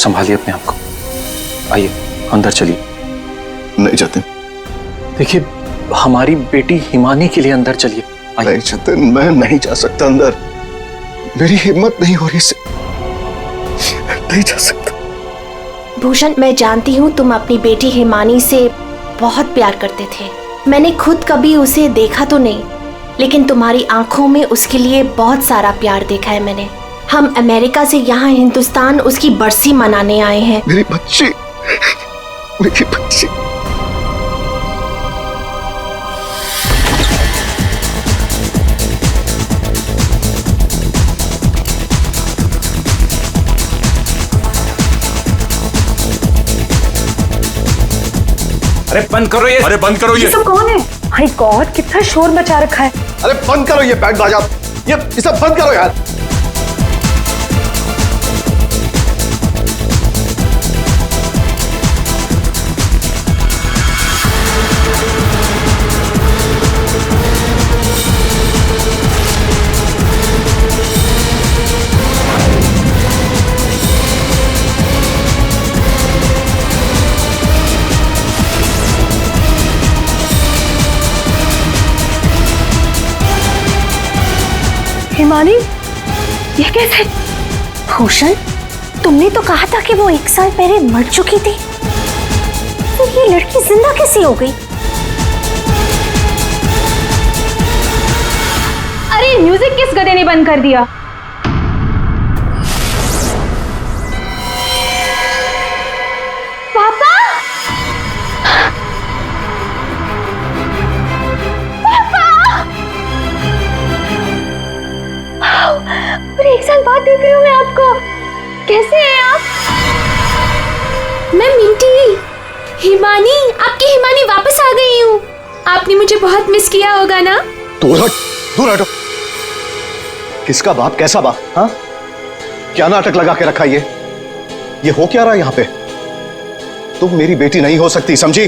संभालिए अपने आप को। आइए अंदर चलिए। नहीं जतिन। देखिए हमारी बेटी हिमानी के लिए अंदर चलिए। नहीं जतिन, मैं नहीं जा सकता अंदर, मेरी हिम्मत नहीं हो रही से, नहीं जा सकता। भूषण, मैं जानती हूँ तुम अपनी बेटी हिमानी से बहुत प्यार करते थे। मैंने खुद कभी उसे देखा तो नहीं, लेकिन तुम्हारी आंखों में उसके लिए बहुत सारा प्यार देखा है मैंने। हम अमेरिका से यहाँ हिंदुस्तान उसकी बरसी मनाने आए हैं। मेरी बच्ची, मेरी बच्ची। अरे बंद करो ये, अरे बंद करो ये सब कौन है? माय गॉड, कितना शोर मचा रखा है। अरे बंद करो ये बैंड बाजा, ये सब बंद करो यार। हिमानी, ये कैसे? भूषण, तुमने तो कहा था कि वो 1 साल पहले मर चुकी थी, तो ये लड़की जिंदा कैसे हो गई? अरे म्यूजिक किस गधे ने बंद कर दिया? पापा! और 1 साल बाद देख रही हूँ मैं आपको। कैसे हैं आप? मैं मिंटी, हिमानी, आपकी हिमानी वापस आ गई हूँ। आपने मुझे बहुत मिस किया होगा ना? दूर हट, दूर हटो। किसका बाप, कैसा बाप? हाँ, क्या नाटक लगा के रखा ये हो क्या रहा है यहाँ पे? तुम मेरी बेटी नहीं हो सकती, समझी?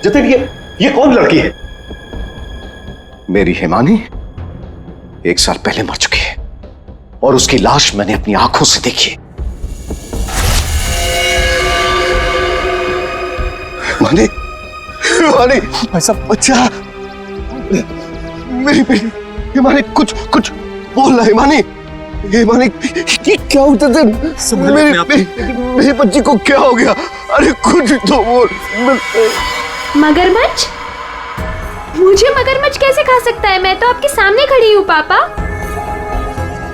जतिन, ये कौन लड़की है? मेरी हिमानी 1 साल पहले मर चुकी है और उसकी लाश मैंने अपनी आंखों से देखी। हिमानी, हिमानी, ऐसा बच्चा, मेरी बेटी हिमानी, कुछ बोल रहा। हिमानी, हिमानी, ये क्या होता था? मेरी बच्ची को क्या हो गया? अरे कुछ तो बोल। मगरमच्छ? मुझे मगरमच्छ कैसे खा सकता है? मैं तो आपके सामने खड़ी हूँ पापा।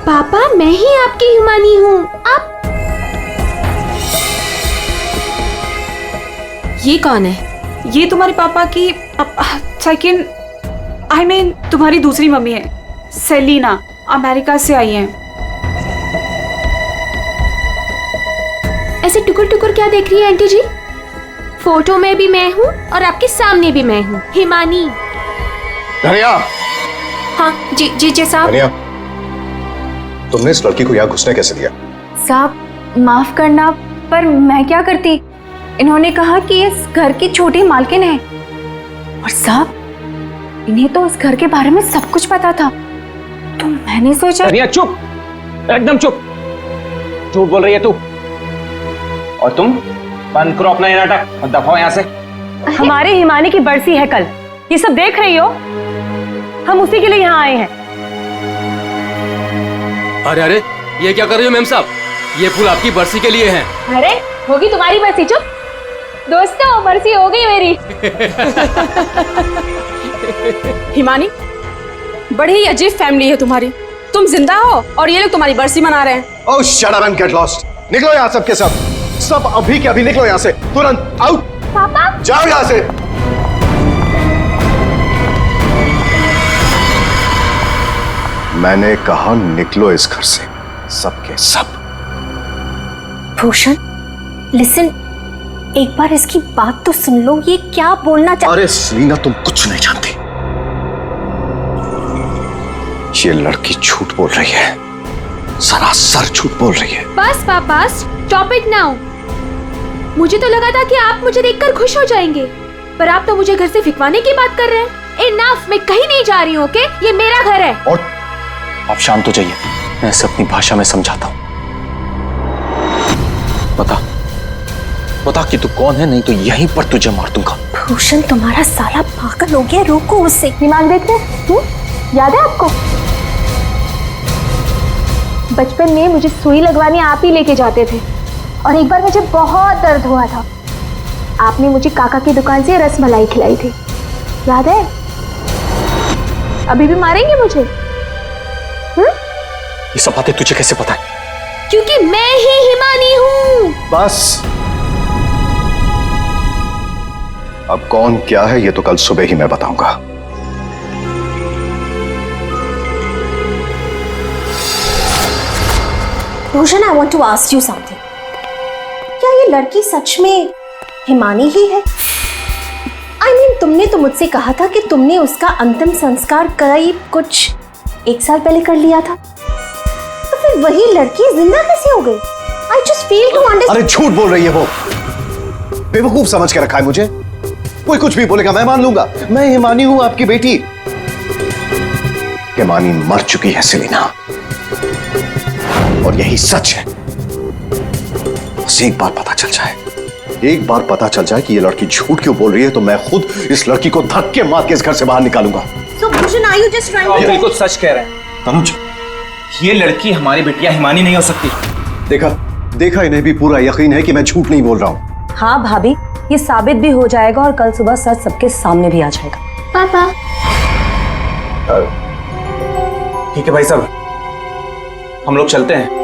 पापा, मैं ही आपकी हिमानी हूँ। आप ये कौन है? ये तुम्हारे पापा की सेकंड, आई मीन तुम्हारी दूसरी मम्मी है, सेलिना, अमेरिका से आई हैं। ऐसे टुकुर टुकुर क्या देख रही है आंटी जी? फोटो में भी मैं हूँ और आपके सामने भी मैं हूँ, हिमानी। धनिया। हाँ जी साहब। धनिया, तुमने इस लड़की को यहाँ घुसने कैसे दिया? साहब माफ करना, पर मैं क्या करती? इन्होंने कहा कि इस घर की छोटी मालकिन है, और साहब इन्हें तो इस घर के बारे में सब कुछ पता था, तो मैंने सोचा। धनिया चुप, एकदम चुप। झूठ बोल रही है तू। और तुम बंद करो अपना ये नाटक और दफाओ यहाँ से। हमारे हिमानी की बरसी है कल, ये सब देख रही हो? हम उसी के लिए यहाँ आए हैं। अरे अरे, ये क्या कर रही हो मेम साहब? ये फूल आपकी बरसी के लिए हैं। अरे होगी तुम्हारी बरसी। चुप दोस्तों, बरसी हो गई मेरी। हिमानी, बड़ी ही अजीब फैमिली है तुम्हारी। तुम जिंदा हो और ये लोग तुम्हारी बरसी मना रहे हैं। Oh shut up and get lost. निकलो यहाँ सब के सब अभी के अभी निकलो यहाँ से, तुरंत आउट। पापा, जाओ यहाँ से। मैंने कहा निकलो इस घर से, सब के सब। भूषण, लिसन, एक बार इसकी बात तो सुन लो, ये क्या बोलना चाह। अरे सेलिना, तुम कुछ नहीं जानती। ये लड़की झूठ बोल रही है, सरासर झूठ बोल रही है। बस पापा, स्टॉप इट नाउ। मुझे तो लगा था कि आप मुझे देखकर खुश हो जाएंगे, पर आप तो मुझे घर से फिकवाने की बात कर रहे हैं। इनफ, मैं कहीं नहीं जा रही हूँ, ओके? ये मेरा घर है। और आप शांत हो जाइए, मैं इसे अपनी भाषा में समझाता हूँ। बता बता कि तू कौन है, नहीं तो यहीं पर तुझे मार दूंगा। भूषण तुम्हारा साला पागल हो गया, रोको उसे। हिमांग देखते याद है आपको? बचपन में मुझे सुई लगवाने आप ही लेके जाते थे, और एक बार मुझे बहुत दर्द हुआ था, आपने मुझे काका की दुकान से रसमलाई खिलाई थी, याद है? अभी भी मारेंगे मुझे? ये सब बातें तुझे कैसे पता है? क्योंकि मैं ही हिमानी हूँ। बस, अब कौन क्या है ये तो कल सुबह ही मैं बताऊंगा। Bhushan, I want to ask you something. क्या ये लड़की सच में हिमानी ही है? I mean, तुमने तो मुझसे कहा था कि तुमने उसका अंतिम संस्कार करीब कुछ 1 साल पहले कर लिया था, तो फिर वही लड़की जिंदा कैसे हो गई? I just fail to understand। अरे झूठ बोल रही है वो, बेवकूफ समझ के रखा है मुझे। कोई कुछ भी बोलेगा मैं मान लूंगा। मैं हिमानी हूं, आपकी बेटी। हिमानी मर चुकी है सेलिना, और यही सच है। बस एक बार पता चल जाए, एक बार पता चल जाए कि ये लड़की झूठ क्यों बोल रही है, तो मैं खुद इस लड़की को धक्के मार के इस घर से बाहर निकालूंगा। So Bhushan, are you just trying to? बिल्कुल सच कह रहे हैं तनुज, ये लड़की हमारी बिटिया हिमानी नहीं हो सकती। देखा इन्हें भी पूरा यकीन है कि मैं झूठ नहीं बोल रहा हूं। हाँ भाभी, ये साबित भी हो जाएगा और कल सुबह सच सबके सामने भी आ जाएगा। पापा, ठीक है भाई साहब, हम लोग चलते हैं।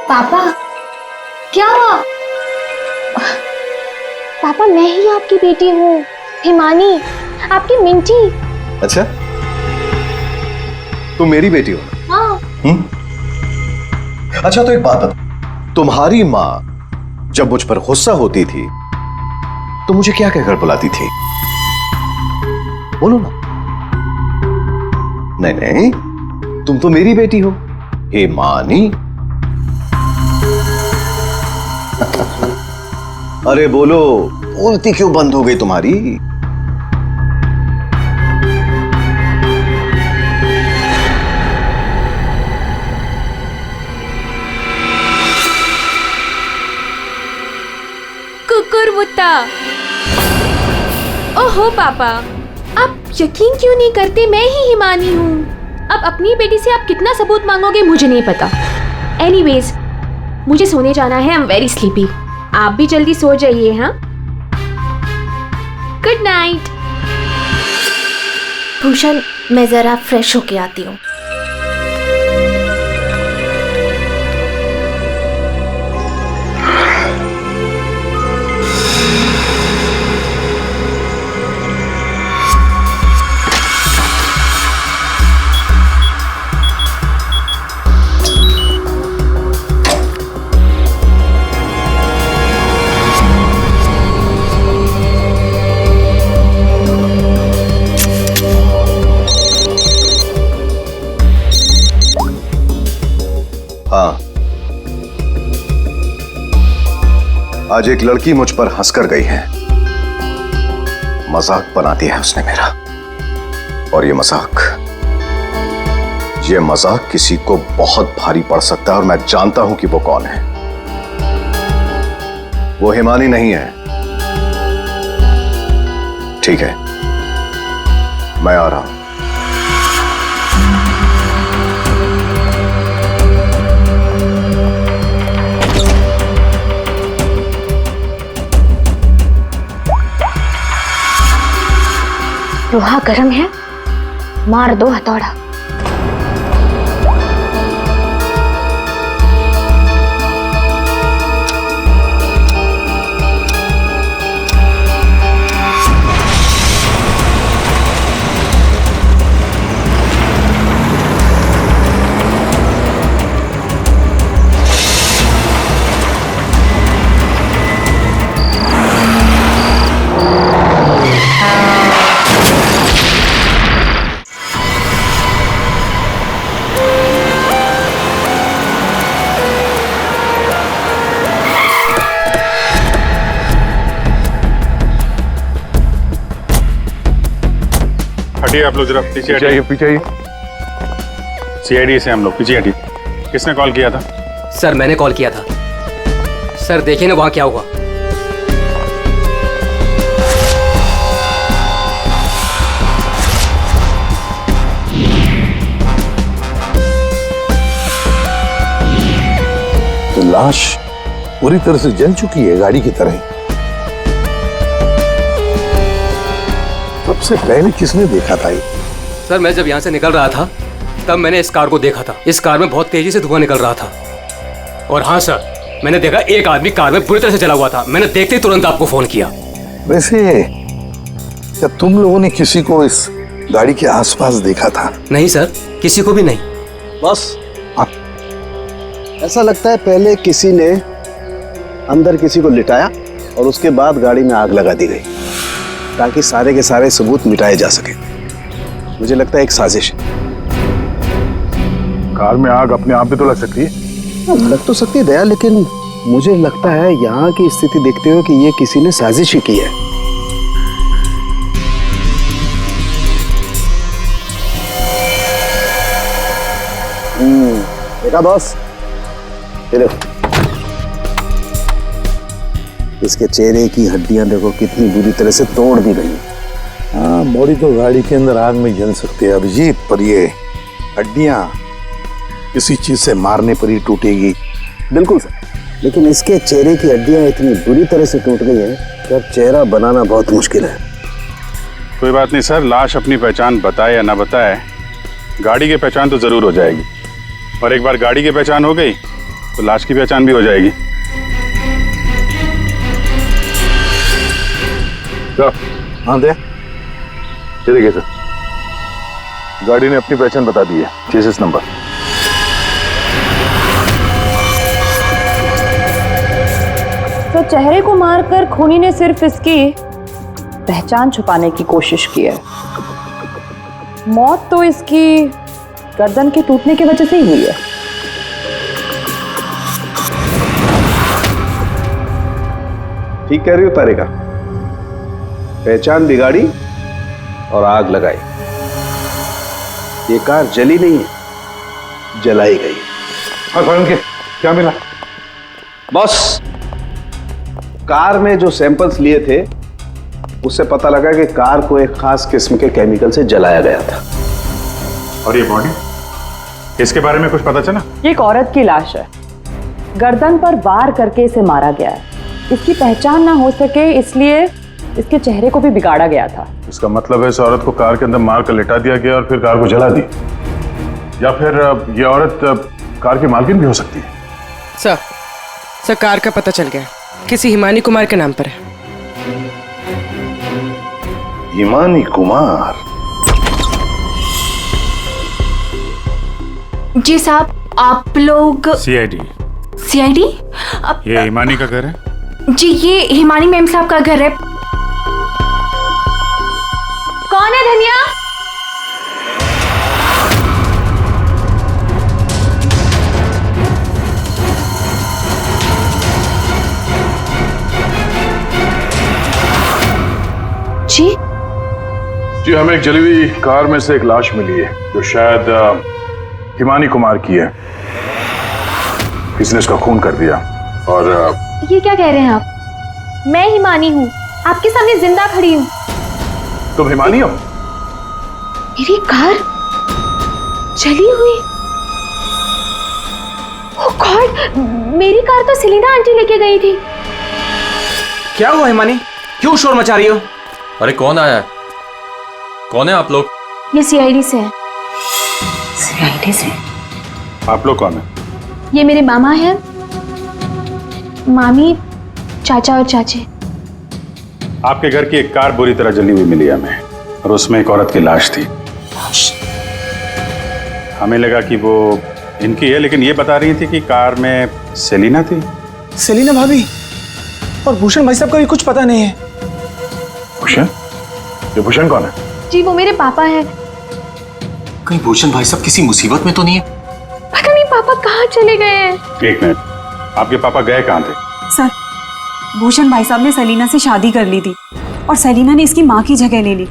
पापा, क्या हुआ? पापा, मैं ही आपकी बेटी हूँ, हिमानी, आपकी मिंटी। अच्छा, तुम मेरी बेटी हो? हाँ। अच्छा, तो एक बात बता, तुम्हारी माँ जब मुझ पर गुस्सा होती थी तो मुझे क्या कहकर बुलाती थी? बोलो ना। नहीं नहीं, तुम तो मेरी बेटी हो, हिमानी। अरे बोलो, बोलती क्यों बंद हो गई तुम्हारी? कुकुरमुत्ता। ओहो पापा, आप यकीन क्यों नहीं करते मैं ही हिमानी हूँ? अब अपनी बेटी से आप कितना सबूत मांगोगे मुझे नहीं पता। एनीवेज, मुझे सोने जाना है, आई एम वेरी स्लीपी। आप भी जल्दी सो जाइए। हाँ, गुड नाइट। भूषण, मैं जरा फ्रेश होके आती हूँ। आज एक लड़की मुझ पर हंसकर गई है, मजाक बना दिया है उसने मेरा, और ये मजाक किसी को बहुत भारी पड़ सकता है, और मैं जानता हूं कि वो कौन है। वो हिमानी नहीं है। ठीक है, मैं आ रहा हूं। लोहा गर्म है, मार दो हथौड़ा। आप लोग जरा पीछे आइए। पीछे आइए। सीआईडी से हम लोग। पीछे हटिए। किसने कॉल किया था? सर मैंने कॉल किया था। सर देखिए ना वहाँ क्या हुआ। तो लाश पूरी तरह से जल चुकी है, गाड़ी की तरह। सबसे पहले किसने देखा था ये? सर मैं जब यहाँ से निकल रहा था तब मैंने इस कार को देखा था। इस कार में बहुत तेजी से धुआं निकल रहा था। और हाँ सर, मैंने देखा एक आदमी कार में बुरी तरह से जला हुआ था। मैंने देखते ही तुरंत आपको फोन किया। वैसे क्या तुम लोगों ने किसी को इस गाड़ी के आसपास देखा था? नहीं सर, किसी को भी नहीं। बस ऐसा लगता है पहले किसी ने अंदर किसी को लिटाया और उसके बाद गाड़ी में आग लगा दी गई ताकि सारे के सारे सबूत मिटाए जा सके। मुझे लगता है एक साजिश है। कार में आग अपने आप भी तो लग सकती है। लग तो सकती है दया, लेकिन मुझे लगता है यहाँ की स्थिति देखते हुए कि ये किसी ने साजिश ही की है। देखा बॉस, ये देखो इसके चेहरे की हड्डियां देखो कितनी बुरी तरह से तोड़ दी गई। हाँ, बॉडी तो गाड़ी के अंदर आग में जल सकती है अभिजीत, पर ये हड्डियां किसी चीज से मारने पर ही टूटेगी। बिल्कुल सर, लेकिन इसके चेहरे की हड्डियां इतनी बुरी तरह से टूट गई हैं कि अब चेहरा बनाना बहुत मुश्किल है। कोई बात नहीं सर, लाश अपनी पहचान बताए या ना बताए, गाड़ी की पहचान तो जरूर हो जाएगी। और एक बार गाड़ी की पहचान हो गई तो लाश की पहचान भी हो जाएगी। हाँ दे, ये देखिए सर, गाड़ी ने अपनी पहचान बता दी है। Chassis number. तो चेहरे को मारकर खूनी ने सिर्फ इसकी पहचान छुपाने की कोशिश की है। मौत तो इसकी गर्दन के टूटने की वजह से ही हुई है। ठीक कह रही हो तारिका, पहचान बिगाड़ी और आग लगाई। ये कार जली नहीं है, जलाई गई। क्या मिला? बॉस, कार में जो सैंपल्स लिए थे उससे पता लगा कि कार को एक खास किस्म के केमिकल से जलाया गया था। और ये बॉडी, इसके बारे में कुछ पता चला? ये एक औरत की लाश है, गर्दन पर वार करके इसे मारा गया है। इसकी पहचान ना हो सके इसलिए इसके चेहरे को भी बिगाड़ा गया था। इसका मतलब है इस औरत को कार के अंदर मार कर लिटा दिया गया और फिर कार को जला दी। या फिर ये औरत कार की मालकिन भी हो सकती है। सर कार का पता चल गया, किसी हिमानी कुमार के नाम पर है। हिमानी कुमार? जी साहब, आप लोग सीआईडी। सीआईडी? ये हिमानी का घर है? जी, ये हिमानी मैम साहब का घर है। कौन है धनिया? जी जी, हमें एक जली हुई कार में से एक लाश मिली है जो शायद हिमानी कुमार की है। किसी ने इसका खून कर दिया। और ये क्या कह रहे हैं आप? मैं हिमानी हूँ, आपके सामने जिंदा खड़ी हूँ। तुम हिमानी हो? मेरी कार जली हुई? ओह गॉड, मेरी कार तो सेलिना आंटी लेके गई थी। क्या हुआ हिमानी, क्यों शोर मचा रही हो? अरे कौन आया है? कौन है आप लोग? ये सीआईडी से है। सीआईडी से? आप लोग कौन है? ये मेरे मामा हैं, मामी, चाचा और चाची। आपके घर की एक कार बुरी तरह जली हुई मिली हमें और उसमें एक औरत की लाश थी। हमें लगा कि वो इनकी है, लेकिन ये बता रही थी कि कार में सेलिना थी। सेलिना भाभी और भूषण भाई साहब का भी कुछ पता नहीं है। भूषण? ये भूषण कौन है? जी वो मेरे पापा हैं। कहीं भूषण भाई साहब किसी मुसीबत में तो नहीं है? पता नहीं पापा कहाँ चले गए हैं। एक मिनट, आपके पापा गए कहाँ थे? सर, भूषण भाई साहब ने सेलिना से शादी कर ली थी और सेलिना ने इसकी माँ की जगह ले ली।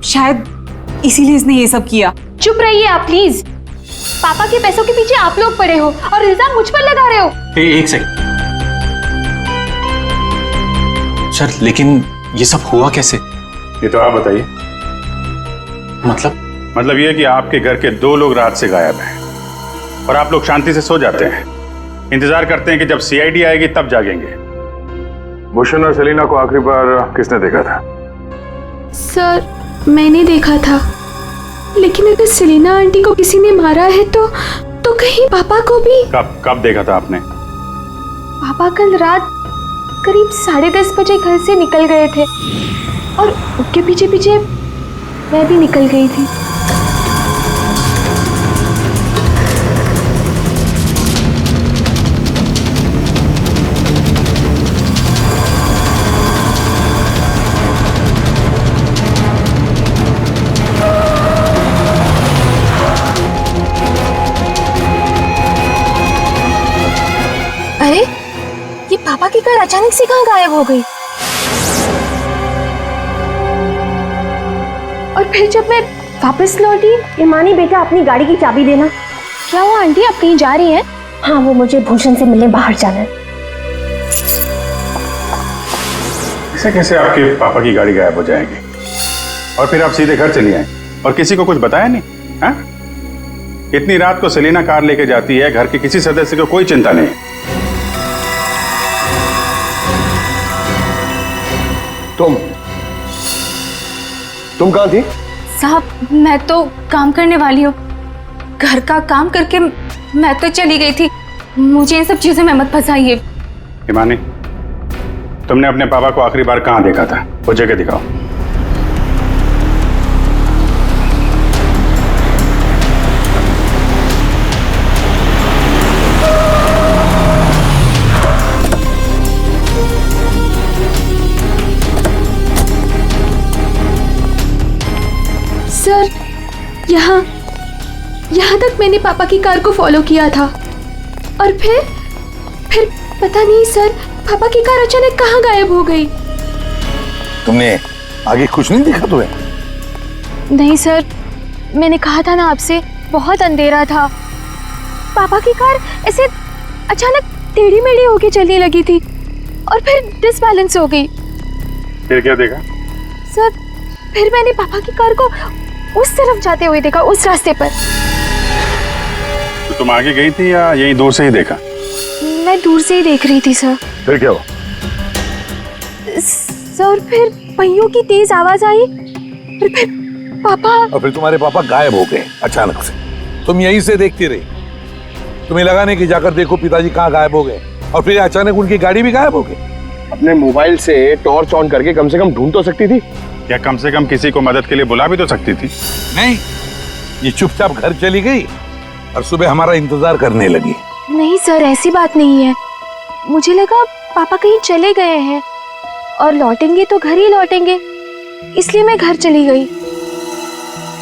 शायद इसीलिए इसने ये सब किया। चुप रहिए आप प्लीज। पापा के पैसों के पीछे आप लोग पड़े हो और इल्जाम मुझ पर लगा रहे हो। एक सेकंड सर, लेकिन ये सब हुआ कैसे? ये तो आप बताइए। मतलब ये कि आपके घर के 2 लोग रात से गायब हैं और आप लोग शांति से सो जाते हैं, इंतजार करते हैं कि जब सीआईडी आएगी तब जागेंगे। भूषण और सेलिना को आखिरी बार किसने देखा था? सर मैंने देखा था, लेकिन अगर सेलिना आंटी को किसी ने मारा है तो कहीं पापा को भी। कब देखा था आपने? पापा कल रात करीब 10:30 बजे घर से निकल गए थे और उनके पीछे पीछे मैं भी निकल गई थी। अरे ये पापा की कार अचानक से कहाँ गायब हो गई? और फिर जब मैं वापस लौटी, हिमानी बेटा अपनी गाड़ी की चाबी देना। क्या हुआ आंटी, आप कहीं जा रही हैं? हाँ, वो मुझे भूषण से मिलने बाहर जाना है। ऐसे कैसे आपके पापा की गाड़ी गायब हो जाएगी और फिर आप सीधे घर चली आए और किसी को कुछ बताया नहीं? हाँ? इतनी रात को सेलिना कार लेके जाती है, घर के किसी सदस्य को कोई चिंता नहीं है। तुम कहाँ थी? साहब मैं तो काम करने वाली हूँ, घर का काम करके मैं तो चली गई थी। मुझे इन सब चीजों में मत फंसाइए। हिमानी, तुमने अपने पापा को आखिरी बार कहाँ देखा था? वो जगह दिखाओ। सर यहाँ तक मैंने पापा की कार को फॉलो किया था और फिर पता नहीं सर, पापा की कार अचानक कहाँ गायब हो गई। तुमने आगे कुछ नहीं देखा तुम्हें? नहीं सर, मैंने कहा था ना आपसे, बहुत अंधेरा था। पापा की कार ऐसे अचानक टेढ़ी मेढ़ी होके चलने लगी थी और फिर डिसबैलेंस हो गई। फिर क्या देखा? सर फिर मैंने पापा की कार को उस तरफ जाते हुए देखा, उस रास्ते पर। तो तुम आगे गई थी या यहीं दूर से ही देखा? मैं दूर से ही देख रही थी सर। फिर क्या हुआ? सर फिर पहियों की तेज आवाज आई और फिर पापा। और फिर तुम्हारे पापा गायब हो गए अचानक से। तुम यहीं से देखती रही, तुम्हें लगा नहीं कि जाकर देखो पिताजी कहाँ गायब हो गए, और फिर अचानक उनकी गाड़ी भी गायब हो गई। अपने मोबाइल से टॉर्च ऑन करके कम से कम ढूंढ तो सकती थी, या कम से कम किसी को मदद के लिए बुला भी तो सकती थी। नहीं, ये चुपचाप घर चली गई और सुबह हमारा इंतजार करने लगी। नहीं सर, ऐसी बात नहीं है। मुझे लगा पापा कहीं चले गए हैं और लौटेंगे तो घर ही लौटेंगे, इसलिए मैं घर चली गई।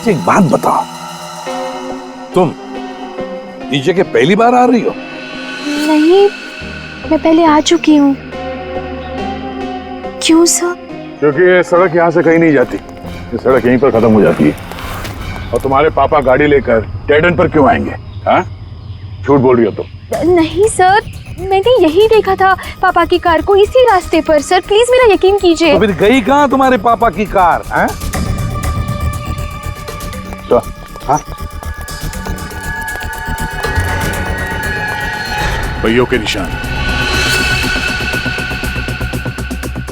एक बात बताओ, तुम इस जगह पहली बार आ रही हो? नहीं, मैं पहले आ चुकी हूँ। क्यों सर? क्योंकि ये सड़क यहाँ से कहीं नहीं जाती, ये सड़क यहीं पर खत्म हो जाती है। और तुम्हारे पापा गाड़ी लेकर डेड एंड पर क्यों आएंगे? हाँ, झूठ बोल रही हो तुम। नहीं सर, मैंने यही देखा था पापा की कार को, इसी रास्ते पर। सर प्लीज मेरा यकीन कीजिए। तो फिर गई कहाँ तुम्हारे पापा की कार? हाँ? तो हाँ, पहियों के निशान,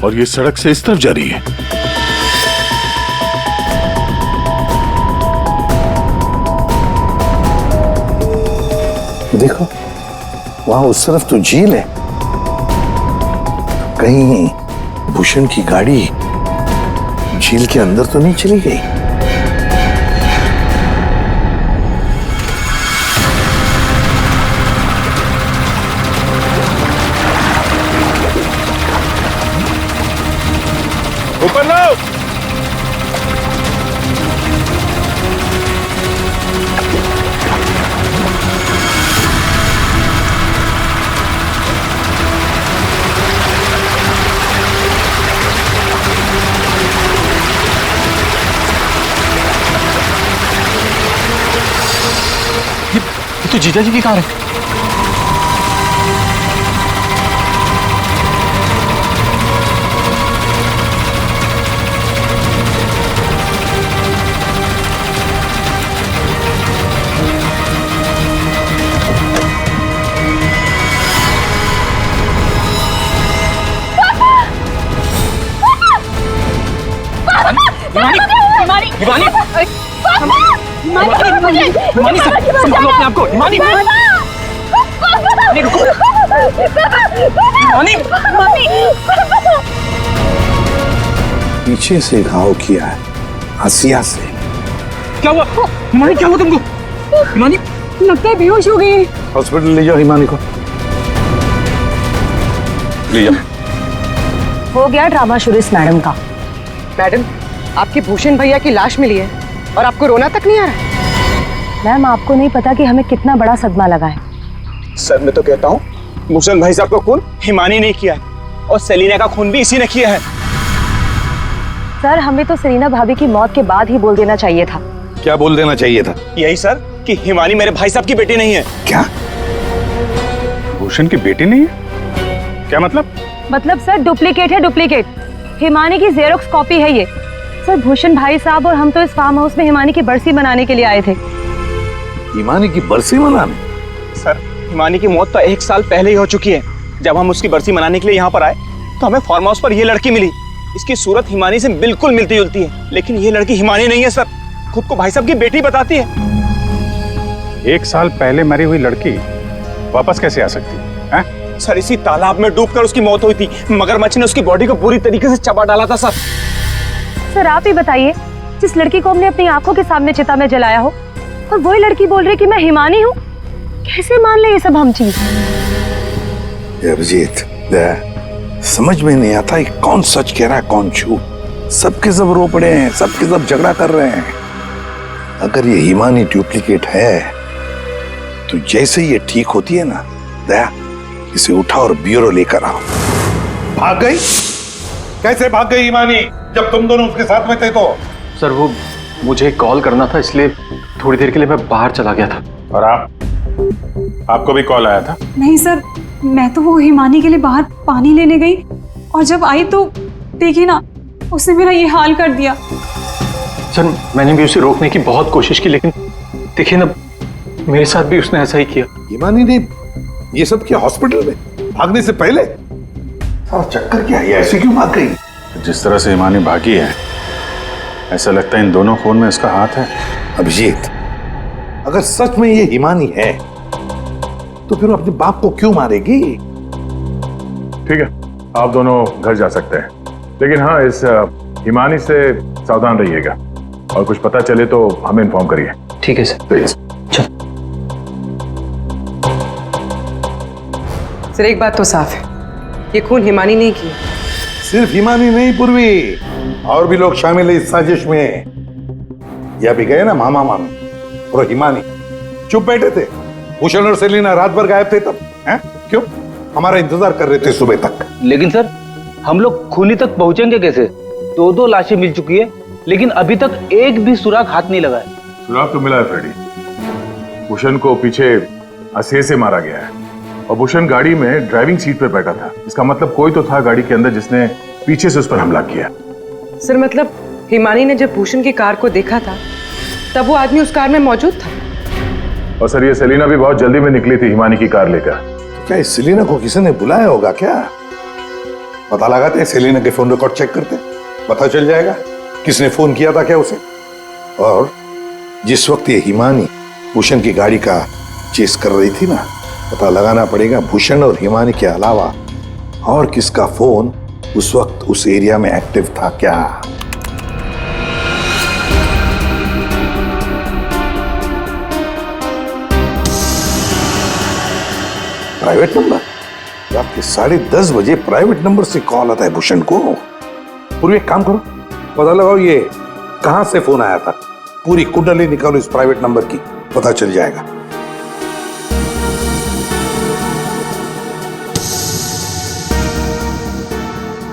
और ये सड़क से इस तरफ जा रही है। देखो वहां उस तरफ तो झील है, कहीं भूषण की गाड़ी झील के अंदर तो नहीं चली गई? ऊपर लो। तो जीजा जी की कार है। हिमानी संभालो अपने आप को। हिमानी पीछे से घाव किया है, हसिया से। क्या हुआ हिमानी? क्या हुआ तुमको? हिमानी लगता है बेहोश हो गई। हॉस्पिटल ले जाओ हिमानी को, ले जाओ। हो गया ड्रामा शुरू इस मैडम का। मैडम, आपके भूषण भैया की लाश मिली है और आपको रोना तक नहीं आ रहा है? मैम, आपको नहीं पता कि हमें कितना बड़ा सदमा लगा है। सर मैं तो कहता हूँ भूषण भाई साहब का खून हिमानी ने किया है और सेलिना का खून भी इसी ने किया है। सर, हमें तो सेलिना भाभी की मौत के बाद ही बोल देना चाहिए था। क्या बोल देना चाहिए था? यही सर कि हिमानी मेरे भाई साहब की बेटी नहीं है। क्या? भूषण की बेटी नहीं है? क्या मतलब? मतलब सर, डुप्लीकेट है, डुप्लीकेट। हिमानी की जेरोक्स कॉपी है ये। सर, भूषण भाई साहब और हम तो इस फार्म हाउस में हिमानी की बरसी मनाने के लिए आए थे। हिमानी की बरसी मनाने? सर, हिमानी की मौत तो 1 साल पहले ही हो चुकी है। जब हम उसकी बरसी मनाने के लिए यहाँ पर आए तो हमें फार्म हाउस पर ये लड़की मिली। इसकी सूरत हिमानी से बिल्कुल मिलती जुलती है, लेकिन ये लड़की हिमानी नहीं है सर। खुद को भाई साहब की बेटी बताती है। 1 साल पहले मरी हुई लड़की वापस कैसे आ सकती है? सर, इसी तालाब में डूबकर उसकी मौत हुई थी। मगरमच्छ ने उसकी बॉडी को पूरी तरीके से चबा डाला था सर। सर, आप ही बताइए, जिस लड़की को हमने अपनी आंखों के सामने चिता में जलाया हो और वही लड़की बोल रही कि मैं हिमानी हूँ। कैसे मान ले ये सब हम चीज? अभिजीत, समझ में नहीं आता है कौन सच कह रहा है कौन झूठ। सबके सब रो पड़े हैं, सबके सब झगड़ा कर रहे हैं। अगर ये हिमानी डुप्लीकेट है तो जैसे ये ठीक होती है ना, दया इसे उठा और ब्यूरो लेकर आओ। भाग गई? कैसे भाग गई हिमानी जब तुम दोनों उसके साथ में थे? तो सर वो मुझे कॉल करना था, इसलिए थोड़ी देर के लिए मैं बाहर चला गया था। और आपको भी कॉल आया था? नहीं सर, मैं तो वो हिमानी के लिए बाहर पानी लेने गई और जब आई तो देखिए ना, उसने मेरा ये हाल कर दिया। सर मैंने भी उसे रोकने की बहुत कोशिश की, लेकिन देखिए ना, मेरे साथ भी उसने ऐसा ही किया। हिमानी ने ये सब किया हॉस्पिटल में भागने से पहले? सारा चक्कर क्या है? ऐसे क्यों भाग गई? जिस तरह से हिमानी भागी है, ऐसा लगता है इन दोनों खून में इसका हाथ है। अभिजीत, अगर सच में ये हिमानी है तो फिर वो अपने बाप को क्यों मारेगी? ठीक है, आप दोनों घर जा सकते हैं, लेकिन हाँ, इस हिमानी से सावधान रहिएगा और कुछ पता चले तो हमें इन्फॉर्म करिए। ठीक है सर। प्लीज। सर, एक बात तो साफ है, ये खून हिमानी नहीं की। सिर्फ हिमानी नहीं पूर्वी, और भी लोग शामिल है इस साजिश में। यह भी गए ना मामा मामी और हिमानी चुप बैठे थे। भूषण और सेलिना रात भर गायब थे तब, हैं? क्यों? हमारा इंतजार कर रहे थे सुबह तक। लेकिन सर, हम लोग खूनी तक पहुंचेंगे कैसे? 2 लाशें मिल चुकी है, लेकिन अभी तक एक भी सुराग हाथ नहीं लगा है। सुराग तो मिला है फ्रेडी। भूषण को पीछे हंसिये से मारा गया है और भूषण गाड़ी में ड्राइविंग सीट पर बैठा था। इसका मतलब कोई तो था गाड़ी के अंदर जिसने पीछे से उस पर हमला किया। सर, मतलब हिमानी ने जब भूषण की कार को देखा था तब वो आदमी उस कार में मौजूद था। और सर, ये सेलिना भी बहुत जल्दी में निकली थी हिमानी की कार लेकर। क्या इस सेलिना को किसी ने बुलाया होगा क्या? पता लगाते हैं, सेलिना के फोन रिकॉर्ड चेक करते हैं, पता चल जाएगा किसने फोन किया था क्या उसे। और जिस वक्त ये हिमानी भूषण की गाड़ी का चेस कर रही थी ना, पता लगाना पड़ेगा भूषण और हिमानी के अलावा और किसका फोन उस वक्त उस एरिया में एक्टिव था क्या। Private number? रात के 10:30 बजे प्राइवेट नंबर से कॉल आता है भूषण को। पूरी एक काम करो, पता लगाओ ये कहां से फोन आया था। पूरी कुंडली निकालो इस प्राइवेट नंबर की, पता चल जाएगा।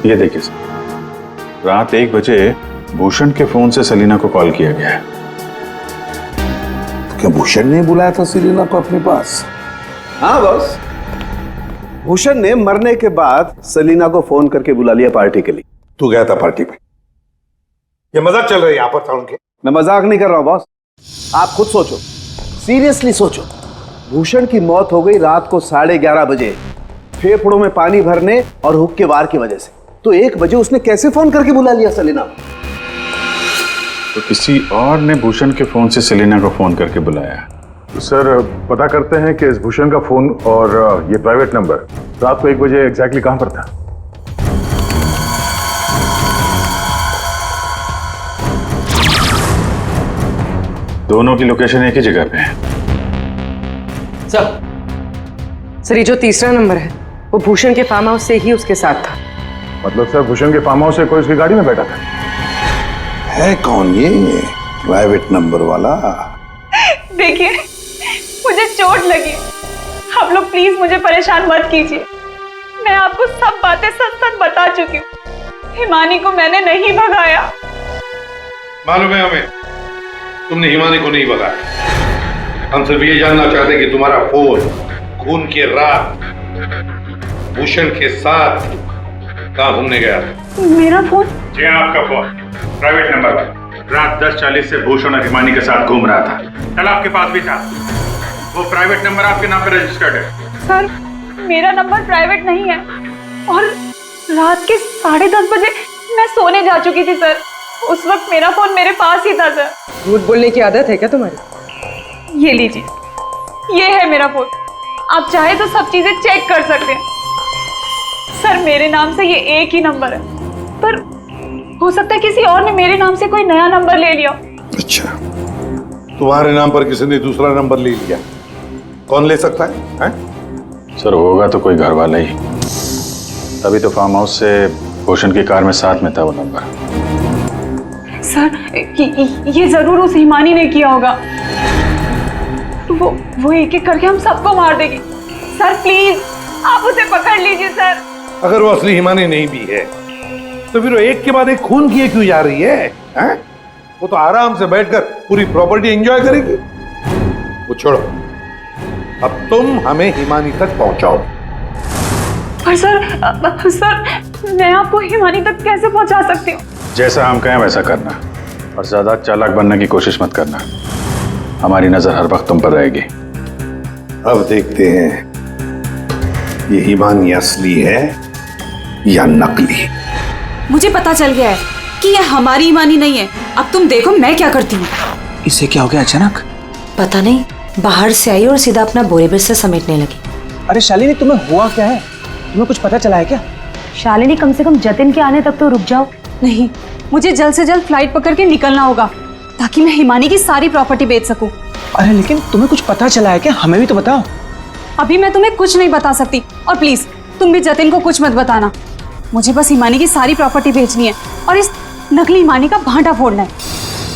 ये देखिए सर, रात 1 बजे भूषण के फोन से सेलिना को कॉल किया गया है। क्या भूषण ने बुलाया था सेलिना को अपने पास? हाँ बॉस, भूषण ने मरने के बाद सेलिना को फोन करके बुला लिया पार्टी के लिए। तू गया था पार्टी में? ये मजाक चल रहा है यहाँ पर था उनके? मैं मजाक नहीं कर रहा हूं बॉस, आप खुद सोचो, सीरियसली सोचो। भूषण की मौत हो गई रात को 11:30 बजे, फेफड़ों में पानी भरने और हुक्के के वार की वजह से। तो 1 बजे उसने कैसे फोन करके बुला लिया सेलिना? तो किसी और ने भूषण के फोन से सेलिना को फोन करके बुलाया। तो सर पता करते हैं कि इस भूषण का फोन और ये प्राइवेट नंबर रात को 1 बजे एग्जैक्टली कहां पर था? दोनों की लोकेशन एक ही जगह पे है। सर ये जो तीसरा नंबर है वो भूषण के फार्म हाउस से ही उसके साथ था। मतलब सर भूषण के फार्म हाउस से कोई उसकी गाड़ी में बैठा था? है कौन ये प्राइवेट नंबर वाला? देखिए, मुझे चोट लगी, आप लोग प्लीज मुझे परेशान मत कीजिए। मैं आपको सब बातें सच सच बता चुकी हूँ। हिमानी को मैंने नहीं भगाया। मालूम है हमें, तुमने हिमानी को नहीं भगाया। हम सिर्फ ये जानना चाहते कि तुम्हारा फोन खून की रात भूषण के साथ कहाँ घूमने गया था? मेरा फोन? जी आपका फोन प्राइवेट नंबर वाला रात 10:40 से भूषण और हिमानी के साथ घूम रहा था। कल आपके पास भी था। वो प्राइवेट नंबर आपके नाम पे रजिस्टर्ड है। सर मेरा नंबर प्राइवेट नहीं है और रात के 10:30 बजे मैं सोने जा चुकी थी सर। उस वक्त मेरा फोन मेरे पास ही था सर। झूठ बोलने की आदत है क्या तुम्हारी? ये लीजिए, ये है मेरा फोन। आप चाहे तो सब चीजें चेक कर सकते हैं। सर मेरे नाम से ये एक ही नंबर है, पर हो सकता है किसी और ने मेरे नाम से कोई नया नंबर ले लिया। अच्छा, तुम्हारे नाम पर किसी ने दूसरा नंबर ले लिया? कौन ले सकता है? सर होगा तो कोई घर वाला ही। तभी तो फार्म हाउस से भूषण की कार में साथ में था वो नंबर। सर ये जरूर उस हिमानी ने किया होगा। वो एक एक करके हम सबको मार देगी। सर प्लीज आप उसे पकड़ लीजिए सर। अगर वो असली हिमानी नहीं भी है तो फिर वो एक के बाद एक खून किए क्यों जा रही है? वो तो आराम से बैठकर पूरी प्रॉपर्टी एंजॉय करेगी। वो छोड़ो, अब तुम हमें हिमानी तक पहुंचाओ। पर सर मैं आपको हिमानी तक कैसे पहुंचा सकती हूँ? जैसा हम कहें वैसा करना और ज्यादा चालाक बनने की कोशिश मत करना। हमारी नजर हर वक्त तुम पर रहेगी। अब देखते हैं ये हिमानी असली है या नकली। मुझे पता चल गया है कि ये हमारी हिमानी नहीं है। अब तुम देखो मैं क्या करती हूँ। इसे क्या हो गया अचानक? पता नहीं, बाहर से आई और सीधा अपना बोरे बिस्तर समेटने लगी। अरे शालिनी तुम्हें हुआ क्या है? तुम्हें कुछ पता चला है क्या? शालिनी कम से कम जतिन के आने तक तो रुक जाओ। नहीं, मुझे जल्द से जल्द फ्लाइट पकड़ के निकलना होगा ताकि मैं हिमानी की सारी प्रॉपर्टी बेच सकूं। अरे लेकिन तुम्हें कुछ पता चला है क्या? हमें भी तो बताओ। अभी मैं तुम्हें कुछ नहीं बता सकती और प्लीज तुम भी जतिन को कुछ मत बताना। मुझे बस हिमानी की सारी प्रॉपर्टी बेचनी है और इस नकली हिमानी का भांटा फोड़ना है।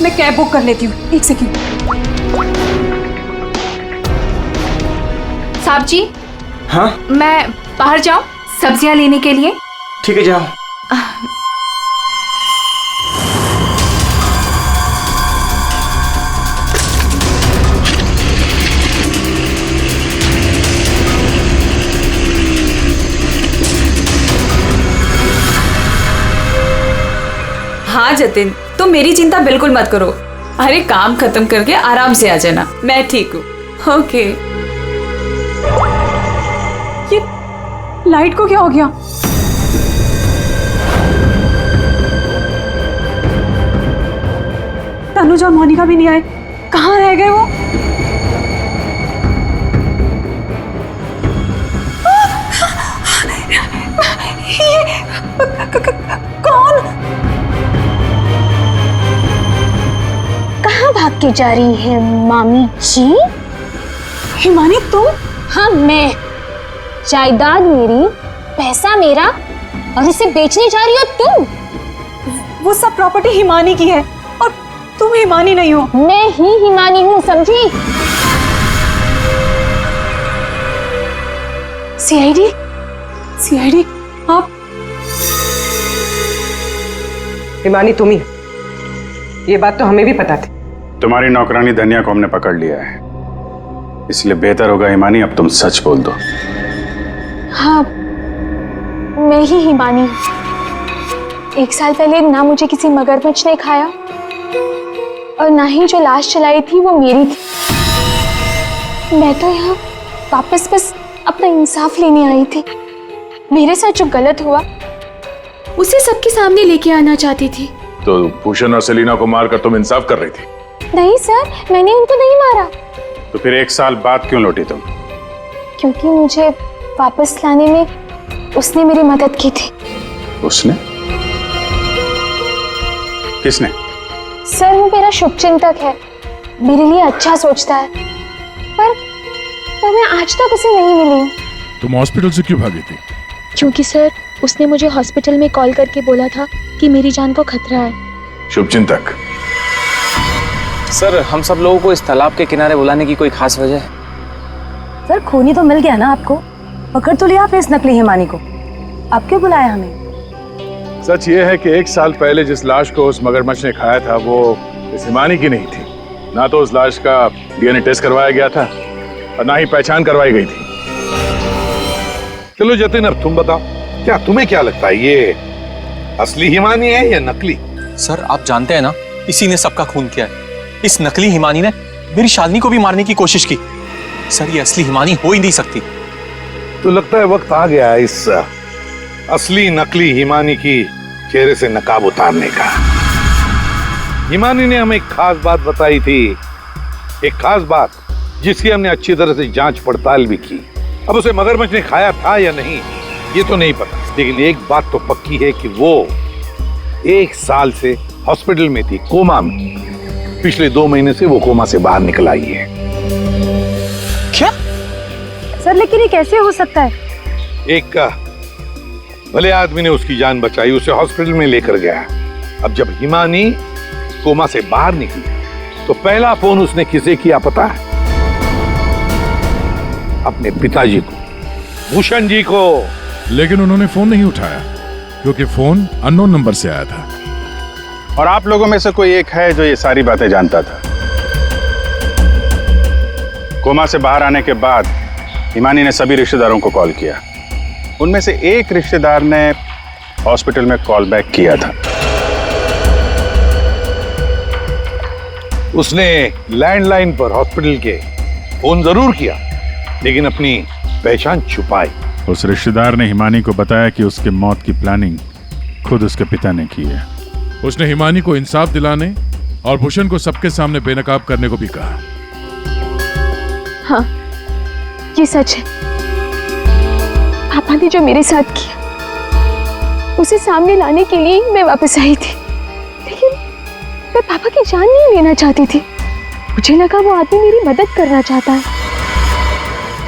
मैं कैब बुक कर लेती हूँ, 1 सेकंड। साहब जी, हाँ मैं बाहर जाऊं सब्जियां लेने के लिए? ठीक है, जाओ। हाँ जतिन, तुम मेरी चिंता बिल्कुल मत करो। अरे काम खत्म करके आराम से आ जाना, मैं ठीक हूँ। ओके। ये लाइट को क्या हो गया? तनुज और मोनिका भी नहीं आए, कहाँ रह गए वो? कौन? कहाँ भाग के जा रही है मामी जी? हिमानी तुम? हाँ मैं। जायदाद मेरी, पैसा मेरा और इसे बेचने जा रही हो तुम? वो सब प्रॉपर्टी हिमानी की है और तुम हिमानी नहीं हो। मैं ही हिमानी हूँ, समझी? सीआईडी? सीआईडी आप? हिमानी तुम ही, ये बात तो हमें भी पता थी। तुम्हारी नौकरानी धनिया को हमने पकड़ लिया है, इसलिए बेहतर होगा हिमानी अब तुम सच बोल दो। हाँ, मैं ही हिमानी हूँ। 1 साल पहले ना मुझे किसी मगरमच्छ ने खाया और ना ही जो लाश चलाई थी वो मेरी थी। मैं तो यहाँ वापस बस अपना इंसाफ लेने आई थी। मेरे साथ जो गलत हुआ उसे सबके सामने लेके आना चाहती थी। तो भूषण और सेलिना को मारकर तुम इंसाफ कर रही थी? नहीं सर, मैंने उनको नहीं मारा। तो फिर 1 साल बाद क्यों लौटी तुम? क्योंकि मुझे वापस लाने में उसने मेरी मदद की थी। उसने? किसने? सर वो मेरा शुभचिंतक है, मेरे लिए अच्छा सोचता है, पर मैं आज तक उसे नहीं मिली हूँ। तुम हॉस्पिटल से क्यों भागी थी? क्योंकि सर उसने मुझे हॉस्पिटल में कॉल करके बोला था कि मेरी जान को खतरा है। शुभचिंतक, सर हम सब लोगों को इस तालाब के किनारे बुलाने की कोई खास वजह है? सर खूनी तो मिल गया ना आपको, पकड़ तो लिया आपने इस नकली हिमानी को, आप क्यों बुलाया हमें? सच ये है कि 1 साल पहले जिस लाश को उस मगरमच्छ ने खाया था वो इस हिमानी की नहीं थी। ना तो उस लाश का डीएनए टेस्ट करवाया गया था और ना ही पहचान करवाई गई थी। चलो जतिन, अब तुम बताओ, क्या तुम्हें क्या लगता है, ये असली हिमानी है या नकली? सर आप जानते हैं ना, इसी ने सबका खून किया है। इस नकली हिमानी ने मेरी शालिनी को भी मारने की कोशिश की। सर ये असली हिमानी हो ही नहीं सकती। तो लगता है वक्त आ गया इस असली नकली हिमानी की चेहरे से नकाब उतारने का। हिमानी ने हमें एक खास बात बताई थी, एक खास बात जिसकी हमने अच्छी तरह से जांच पड़ताल भी की। अब उसे मगरमच्छ ने खाया था या नहीं ये तो नहीं पता, लेकिन एक बात तो पक्की है कि वो 1 साल से हॉस्पिटल में थी, कोमा में। पिछले 2 महीने से वो कोमा से बाहर निकल आई है। क्या? सर लेकिन ये कैसे हो सकता है? एक भले आदमी ने उसकी जान बचाई, उसे हॉस्पिटल में लेकर गया। अब जब हिमानी कोमा से बाहर निकली तो पहला फोन उसने किसे किया पता है? अपने पिताजी को, भूषण जी को। लेकिन उन्होंने फोन नहीं उठाया क्योंकि फोन अननोन नंबर से आया था। और आप लोगों में से कोई एक है जो ये सारी बातें जानता था। कोमा से बाहर आने के बाद हिमानी ने सभी रिश्तेदारों को कॉल किया। उनमें से एक रिश्तेदार ने हॉस्पिटल में कॉल बैक किया था। उसने लैंडलाइन पर हॉस्पिटल के फोन जरूर किया, लेकिन अपनी पहचान छुपाई। उस रिश्तेदार ने हिमानी को बताया कि उसके मौत की प्लानिंग खुद उसके पिता ने की है। उसने हिमानी को इंसाफ दिलाने और भूषण को सबके सामने बेनकाब करने को भी कहा। हाँ, ये सच है। पापा ने जो मेरे साथ किया उसे सामने लाने के लिए मैं वापस आई थी, लेकिन मैं पापा की जान नहीं लेना चाहती थी। मुझे लगा वो आदमी मेरी मदद करना चाहता है,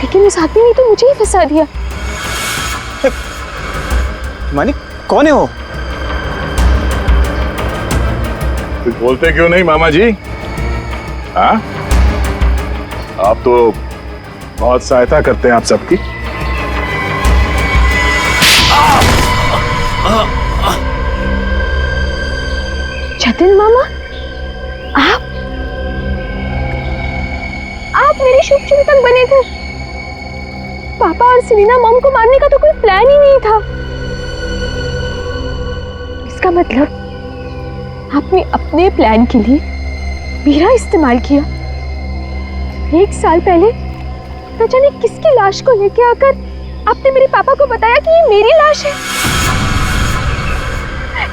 लेकिन उस आदमी ने तो मुझे ही फंसा दिया। हिमानी कौन है वो? कुछ बोलते क्यों नहीं मामा जी? हाँ, आप तो बहुत सहायता करते हैं आप सबकी। जतिन मामा, आप मेरे शुभचिंतक बने थे। पापा और सेलिना मॉम को मारने का तो कोई प्लान ही नहीं था। इसका मतलब आपने अपने प्लान के लिए मेरा इस्तेमाल किया। 1 साल पहले न जाने किसकी लाश को लेके आकर आपने मेरे पापा को बताया कि ये मेरी लाश है।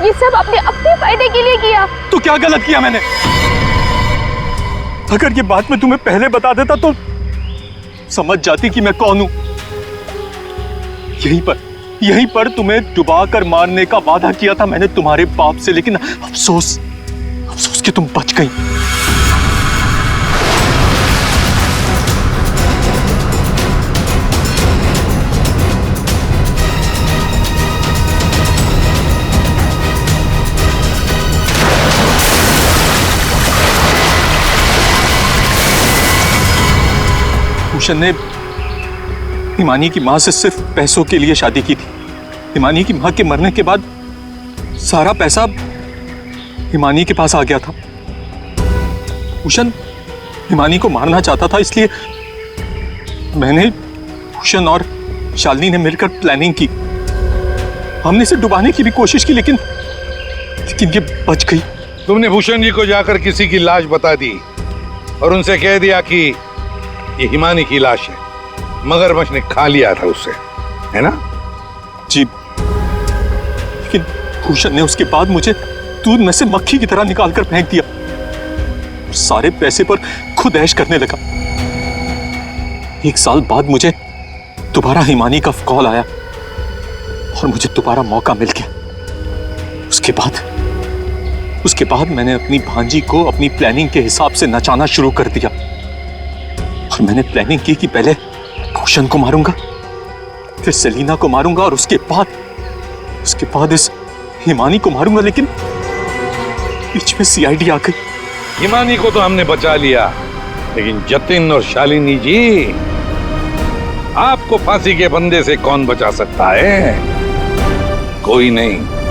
ये सब आपने अपने फायदे के लिए किया। तो क्या गलत किया मैंने? अगर ये बात मैं तुम्हें पहले बता देता तो समझ जाती कि मैं कौन हूं। यहीं पर तुम्हें डुबा कर मारने का वादा किया था मैंने तुम्हारे बाप से, लेकिन अफसोस कि तुम बच गई। भूषण ने हिमानी की मां से सिर्फ पैसों के लिए शादी की थी। हिमानी की मां के मरने के बाद सारा पैसा हिमानी के पास आ गया था। भूषण हिमानी को मारना चाहता था, इसलिए मैंने, भूषण और शालिनी ने मिलकर प्लानिंग की। हमने इसे डुबाने की भी कोशिश की, लेकिन ये बच गई। तुमने भूषण जी को जाकर किसी की लाश बता दी और उनसे कह दिया कि ये हिमानी की लाश है, मगरमच्छ ने खा लिया था उसे, है ना? जी, लेकिन भूषण ने उसके बाद मुझे दूध में से मक्खी की तरह निकालकर फेंक दिया। सारे पैसे पर खुद ऐश करने लगा। 1 साल बाद मुझे दोबारा हिमानी का कॉल आया और मुझे दोबारा मौका मिल गया। उसके बाद मैंने अपनी भांजी को अपनी प्लानिंग के हिसाब से नचाना शुरू कर दिया। और मैंने प्लानिंग की कि पहले भूषण को मारूंगा, फिर सेलिना को मारूंगा और उसके बाद इस हिमानी को मारूंगा, लेकिन बीच में सीआईडी आ गई। हिमानी को तो हमने बचा लिया, लेकिन जतिन और शालिनी जी, आपको फांसी के फंदे से कौन बचा सकता है? कोई नहीं।